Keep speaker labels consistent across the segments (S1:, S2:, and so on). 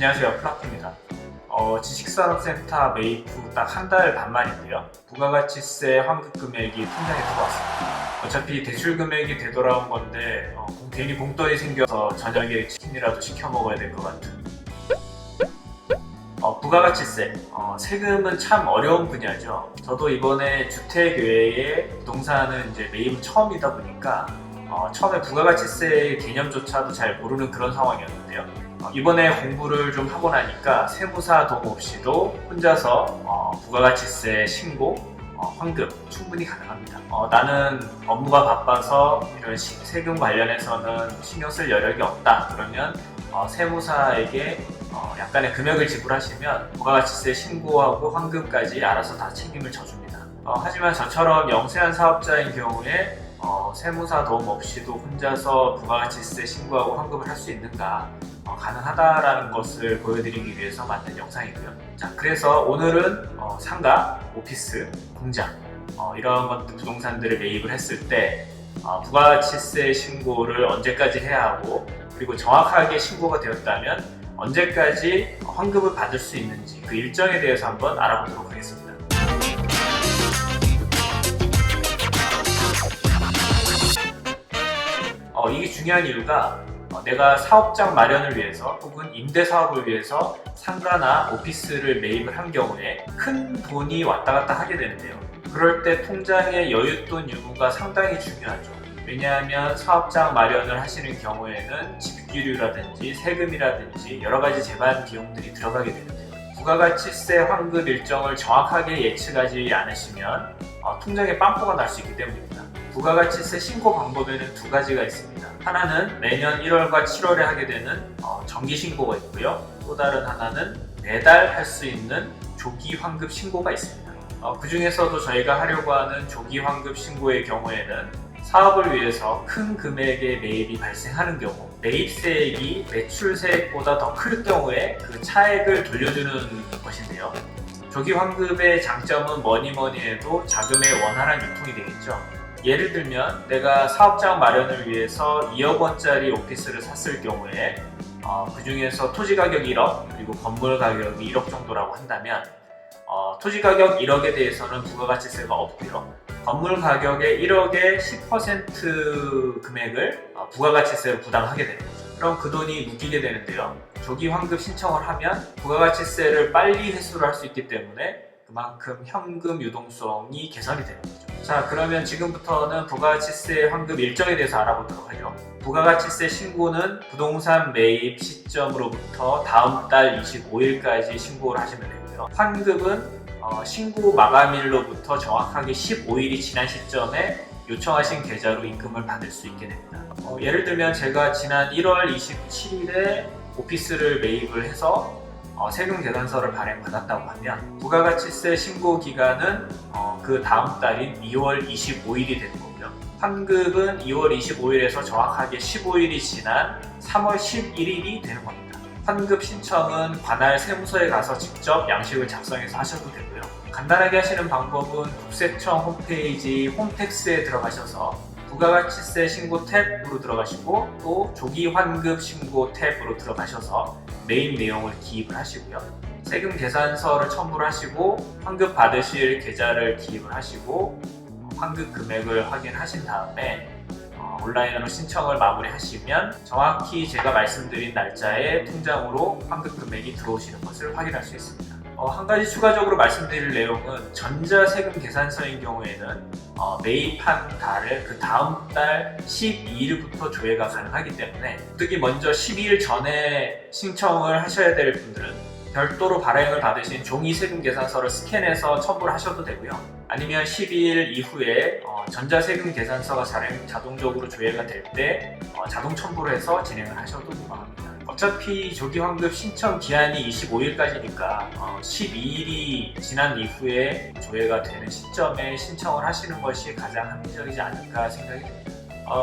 S1: 안녕하세요, 플라크입니다. 지식산업센터 매입 후 딱 한 달 반 만인데요. 부가가치세 환급 금액이 통장에 들어왔습니다. 어차피 대출 금액이 되돌아온 건데 괜히 봉돈이 생겨서 저녁에 치킨이라도 시켜 먹어야 될 것 같은. 부가가치세, 세금은 참 어려운 분야죠. 저도 이번에 주택 외에 부동산은 이제 매입은 처음이다 보니까 처음에 부가가치세 개념조차도 잘 모르는 그런 상황이었는데요. 이번에 공부를 좀 하고 나니까 세무사 도움 없이도 혼자서 부가가치세 신고, 환급 충분히 가능합니다. 나는 업무가 바빠서 이런 세금 관련해서는 신경 쓸 여력이 없다. 그러면 세무사에게 약간의 금액을 지불하시면 부가가치세 신고하고 환급까지 알아서 다 책임을 져줍니다. 하지만 저처럼 영세한 사업자인 경우에 세무사 도움 없이도 혼자서 부가가치세 신고하고 환급을 할 수 있는가, 가능하다라는 것을 보여드리기 위해서 만든 영상이고요. 자, 그래서 오늘은 상가, 오피스, 공장 이런 것들 부동산들을 매입을 했을 때 부가가치세 신고를 언제까지 해야 하고, 그리고 정확하게 신고가 되었다면 언제까지 환급을 받을 수 있는지 그 일정에 대해서 한번 알아보도록 하겠습니다. 이게 중요한 이유가 내가 사업장 마련을 위해서 혹은 임대 사업을 위해서 상가나 오피스를 매입을 한 경우에 큰 돈이 왔다 갔다 하게 되는데요. 그럴 때 통장의 여윳돈 유무가 상당히 중요하죠. 왜냐하면 사업장 마련을 하시는 경우에는 집기류라든지 세금이라든지 여러 가지 재반 비용들이 들어가게 되는데요. 부가가치세 환급 일정을 정확하게 예측하지 않으시면 통장에 빵꾸가 날 수 있기 때문입니다. 부가가치세 신고 방법에는 두 가지가 있습니다. 하나는 매년 1월과 7월에 하게 되는 정기 신고가 있고요. 또 다른 하나는 매달 할 수 있는 조기 환급 신고가 있습니다. 그 중에서도 저희가 하려고 하는 조기 환급 신고의 경우에는 사업을 위해서 큰 금액의 매입이 발생하는 경우, 매입세액이 매출세액보다 더 클 경우에 그 차액을 돌려주는 것인데요. 조기 환급의 장점은 뭐니 해도 자금의 원활한 유통이 되겠죠. 예를 들면 내가 사업장 마련을 위해서 2억 원짜리 오피스를 샀을 경우에 그 중에서 토지 가격 1억 그리고 건물 가격이 1억 정도라고 한다면 토지 가격 1억에 대해서는 부가가치세가 없고요. 건물 가격의 1억의 10% 금액을 부가가치세로 부담하게 되는 거죠. 그럼 그 돈이 묶이게 되는데요. 조기 환급 신청을 하면 부가가치세를 빨리 회수를 할 수 있기 때문에 그만큼 현금 유동성이 개선이 되는 거죠. 자, 그러면 지금부터는 부가가치세 환급 일정에 대해서 알아보도록 하죠. 부가가치세 신고는 부동산 매입 시점으로부터 다음 달 25일까지 신고를 하시면 되고요. 환급은 신고 마감일로부터 정확하게 15일이 지난 시점에 요청하신 계좌로 입금을 받을 수 있게 됩니다. 예를 들면 제가 지난 1월 27일에 오피스를 매입을 해서 세금 계산서를 발행받았다고 하면 부가가치세 신고 기간은 그 다음 달인 2월 25일이 되는 거고요. 환급은 2월 25일에서 정확하게 15일이 지난 3월 11일이 되는 겁니다. 환급 신청은 관할 세무서에 가서 직접 양식을 작성해서 하셔도 되고요. 간단하게 하시는 방법은 국세청 홈페이지 홈택스에 들어가셔서 부가가치세 신고 탭으로 들어가시고 또 조기 환급 신고 탭으로 들어가셔서 매입 내용을 기입을 하시고요. 세금 계산서를 첨부를 하시고 환급 받으실 계좌를 기입을 하시고 환급 금액을 확인하신 다음에 온라인으로 신청을 마무리하시면 정확히 제가 말씀드린 날짜에 통장으로 환급 금액이 들어오시는 것을 확인할 수 있습니다. 한 가지 추가적으로 말씀드릴 내용은 전자세금 계산서인 경우에는 매입한 달을 그 다음 달 12일부터 조회가 가능하기 때문에 특히 먼저 12일 전에 신청을 하셔야 될 분들은 별도로 발행을 받으신 종이 세금 계산서를 스캔해서 첨부를 하셔도 되고요. 아니면 12일 이후에 전자세금 계산서가 자동적으로 조회가 될 때 자동 첨부를 해서 진행을 하셔도 무방합니다. 어차피 조기 환급 신청 기한이 25일까지니까 12일이 지난 이후에 조회가 되는 시점에 신청을 하시는 것이 가장 합리적이지 않을까 생각이 듭니다.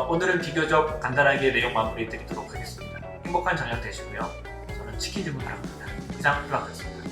S1: 오늘은 비교적 간단하게 내용 마무리 드리도록 하겠습니다. 행복한 저녁 되시고요. 저는 치킨 주문 바랍니다. 이상 플라크였습니다.